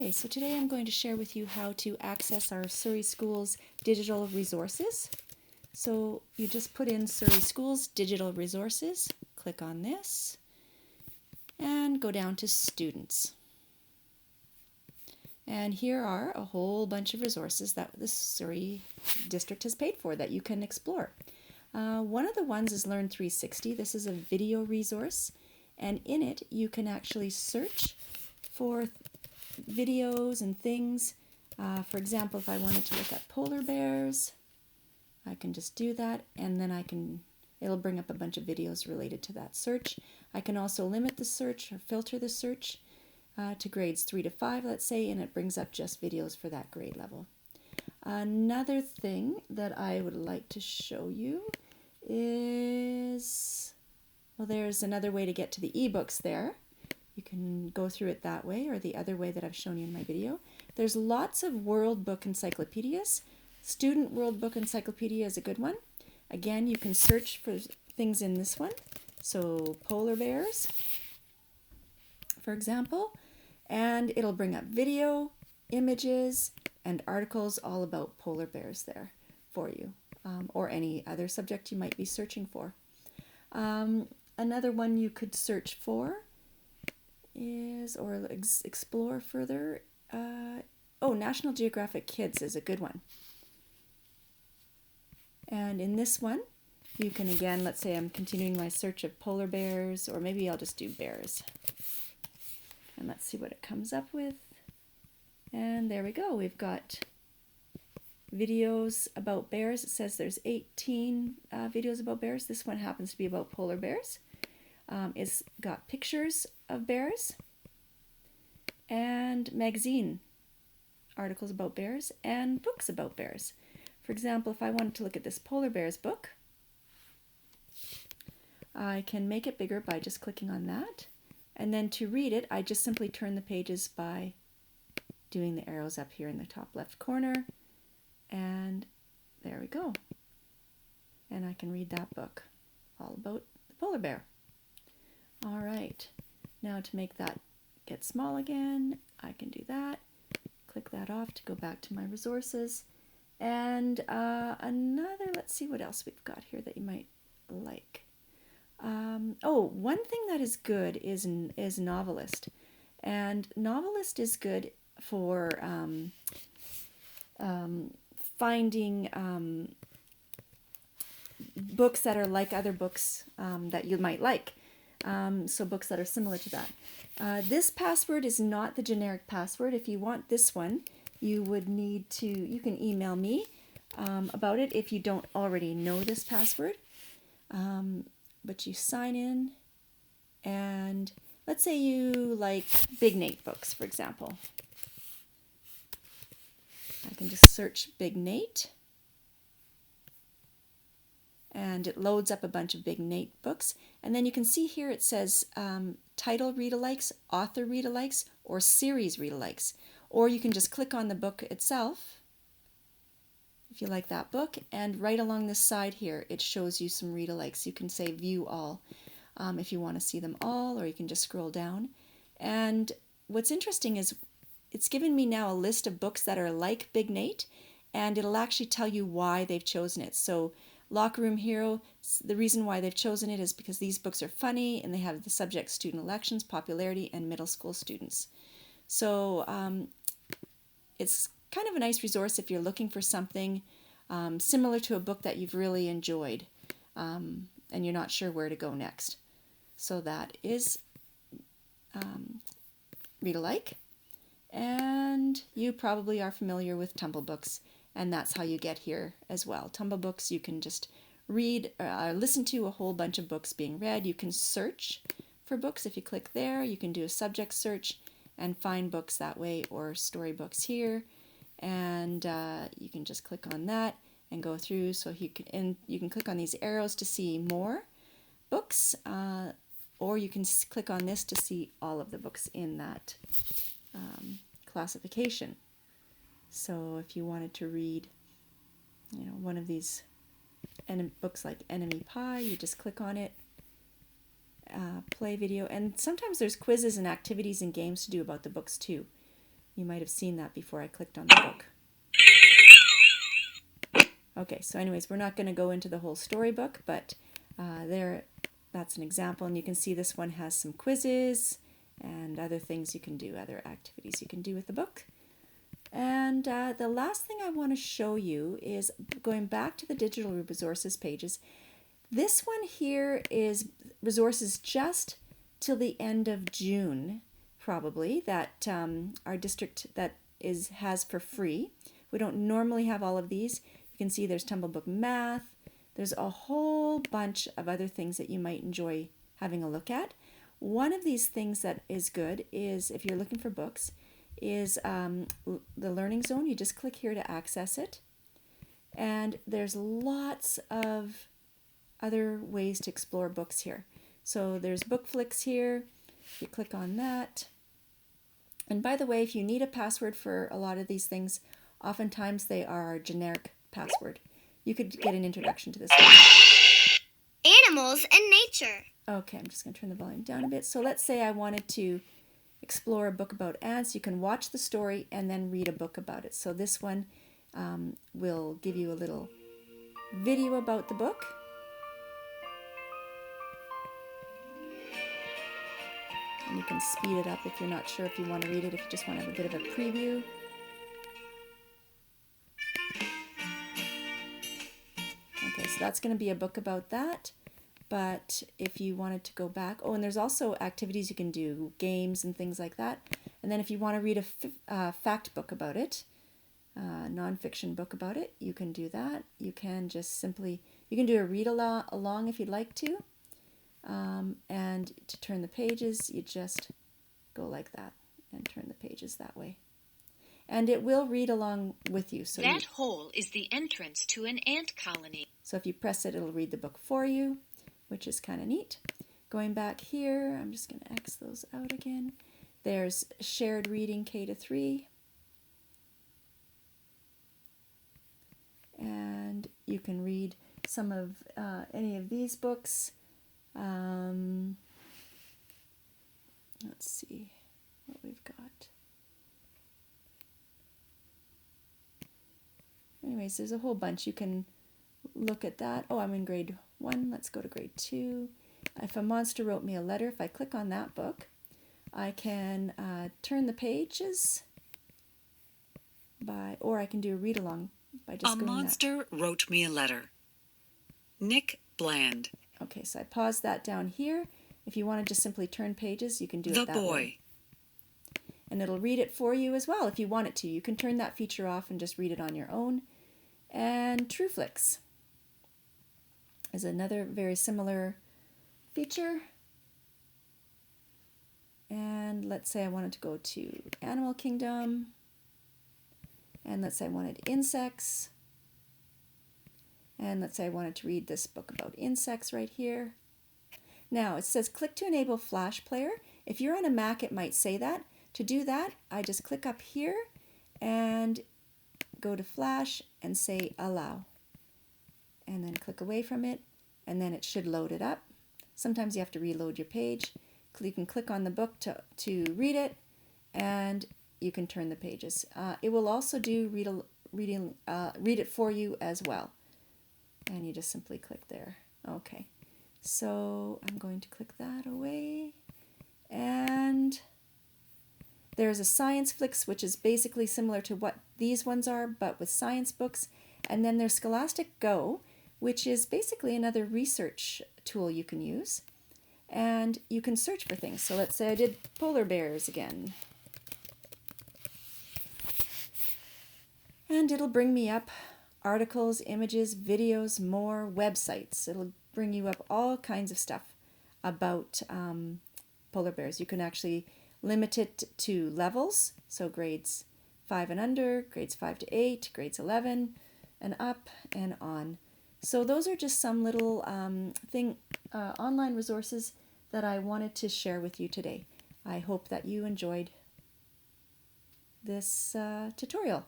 Okay, so today I'm going to share with you how to access our Surrey Schools digital resources. So you just put in Surrey Schools digital resources, click on this, and go down to students. And here are a whole bunch of resources that the Surrey district has paid for that you can explore. One of the ones is Learn 360. This is a video resource, and in it you can actually search for videos and things. For example, if I wanted to look at polar bears, I can just do that, and then it'll bring up a bunch of videos related to that search. I can also limit the search or filter the search to grades 3 to 5, let's say, and it brings up just videos for that grade level. Another thing that I would like to show you is, well, there's another way to get to the ebooks there. You can go through it that way or the other way that I've shown you in my video. There's lots of World Book encyclopedias. Student World Book Encyclopedia is a good one. Again, you can search for things in this one. So polar bears, for example, and it'll bring up video, images, and articles all about polar bears there for you, or any other subject you might be searching for. Another one you could search for is, or explore further, National Geographic Kids is a good one. And in this one, you can, again, let's say I'm continuing my search of polar bears, or maybe I'll just do bears. And let's see what it comes up with. And there we go. We've got videos about bears. It says there's 18 videos about bears. This one happens to be about polar bears. It's got pictures of bears and magazine articles about bears and books about bears. For example, if I wanted to look at this polar bears book, I can make it bigger by just clicking on that. And then to read it, I just simply turn the pages by doing the arrows up here in the top left corner. And there we go. And I can read that book all about the polar bear. All right, now to make that get small again, I can do that. Click that off to go back to my resources. And let's see what else we've got here that you might like. One thing that is good is Novelist. And Novelist is good for finding books that are like other books that you might like. So books that are similar to that. This password is not the generic password. If you want this one, you can email me about it if you don't already know this password. But you sign in, and let's say you like Big Nate books, for example. I can just search Big Nate, and it loads up a bunch of Big Nate books. And then you can see here it says title read-alikes, author read-alikes, or series read-alikes. Or you can just click on the book itself, if you like that book, and right along this side here it shows you some read-alikes. You can say view all if you want to see them all, or you can just scroll down. And what's interesting is it's given me now a list of books that are like Big Nate, and it'll actually tell you why they've chosen it. So Locker Room Hero, the reason why they've chosen it is because these books are funny and they have the subject student elections, popularity, and middle school students. So it's kind of a nice resource if you're looking for something similar to a book that you've really enjoyed and you're not sure where to go next. So that is Read Alike. And you probably are familiar with Tumble Books, and that's how you get here as well. Tumble Books, you can just read, listen to a whole bunch of books being read. You can search for books. If you click there, you can do a subject search and find books that way, or storybooks here. And you can just click on that and go through. So you can click on these arrows to see more books, or you can click on this to see all of the books in that classification. So if you wanted to read, one of these books like Enemy Pie, you just click on it, play video, and sometimes there's quizzes and activities and games to do about the books too. You might have seen that before I clicked on the book. Okay, so anyways, we're not going to go into the whole storybook, but that's an example, and you can see this one has some quizzes and other things you can do, other activities you can do with the book. And the last thing I want to show you is going back to the digital resources pages. This one here is resources just till the end of June, probably, that our district has for free. We don't normally have all of these. You can see there's Tumble Book Math. There's a whole bunch of other things that you might enjoy having a look at. One of these things that is good is, if you're looking for books, is the Learning Zone. You just click here to access it. And there's lots of other ways to explore books here. So there's Bookflix here. You click on that. And by the way, if you need a password for a lot of these things, oftentimes they are generic password. You could get an introduction to this one. Animals and nature. Okay, I'm just going to turn the volume down a bit. So let's say I wanted to explore a book about ants. You can watch the story and then read a book about it. So this one will give you a little video about the book. And you can speed it up if you're not sure if you want to read it, if you just want to have a bit of a preview. Okay, so that's going to be a book about that. But if you wanted to go back, and there's also activities you can do, games and things like that. And then if you want to read a fact book about it, nonfiction book about it, you can do that. You can just simply, you can do a read along if you'd like to. And to turn the pages, you just go like that and turn the pages that way. And it will read along with you. So that hole is the entrance to an ant colony. So if you press it, it'll read the book for you, which is kind of neat. Going back here, I'm just going to X those out again. There's shared reading K-3. And you can read some of any of these books. Let's see what we've got. Anyways, there's a whole bunch. You can look at that. Oh, I'm in grade 1. Let's go to grade 2. If a Monster Wrote Me a Letter, if I click on that book, I can turn the pages or I can do a read along by just going A Monster Wrote Me a Letter. Nick Bland. Okay, so I pause that down here. If you want to just simply turn pages, you can do it that way. The Boy. And it'll read it for you as well if you want it to. You can turn that feature off and just read it on your own. And TrueFlix is another very similar feature. And let's say I wanted to go to Animal Kingdom. And let's say I wanted insects. And let's say I wanted to read this book about insects right here. Now it says click to enable Flash Player. If you're on a Mac, it might say that. To do that, I just click up here and go to Flash and say Allow. And then click away from it, and then it should load it up. Sometimes you have to reload your page. You can click on the book to read it, and you can turn the pages. It will also do read it for you as well. And you just simply click there. Okay, so I'm going to click that away. And there's a ScienceFlix, which is basically similar to what these ones are, but with science books. And then there's Scholastic Go, which is basically another research tool you can use. And you can search for things. So let's say I did polar bears again. And it'll bring me up articles, images, videos, more websites. It'll bring you up all kinds of stuff about polar bears. You can actually limit it to levels, so grades 5 and under, grades 5 to 8, grades 11 and up and on. So those are just some little online resources that I wanted to share with you today. I hope that you enjoyed this tutorial.